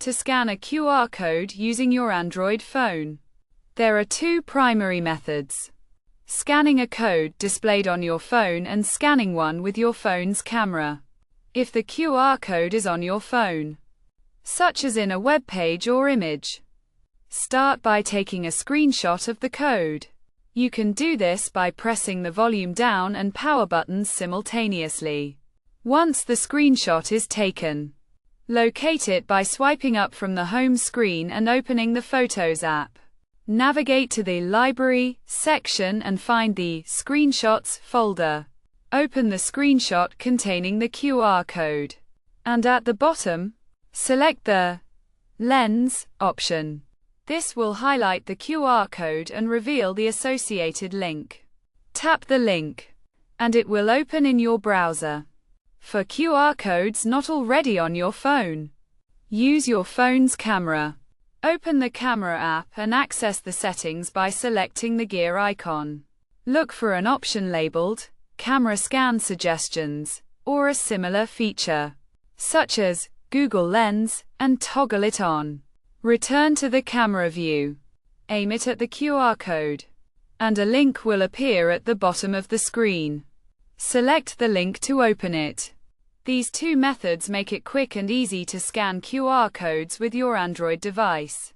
to scan a QR code using your Android phone. There are two primary methods: scanning a code displayed on your phone and scanning one with your phone's camera. If the QR code is on your phone, such as in a web page or image, start by taking a screenshot of the code. You can do this by pressing the volume down and power buttons simultaneously. Once the screenshot is taken, locate it by swiping up from the home screen and opening the Photos app. Navigate to the Library section and find the Screenshots folder. Open the screenshot containing the QR code, and at the bottom, select the Lens option. This will highlight the QR code and reveal the associated link. Tap the link, and it will open in your browser. For QR codes not already on your phone, use your phone's camera. Open the Camera app and access the settings by selecting the gear icon. Look for an option labeled Camera Scan Suggestions, or a similar feature, such as Google Lens, and toggle it on. Return to the camera view. Aim it at the QR code, and a link will appear at the bottom of the screen. Select the link to open it. These two methods make it quick and easy to scan QR codes with your Android device.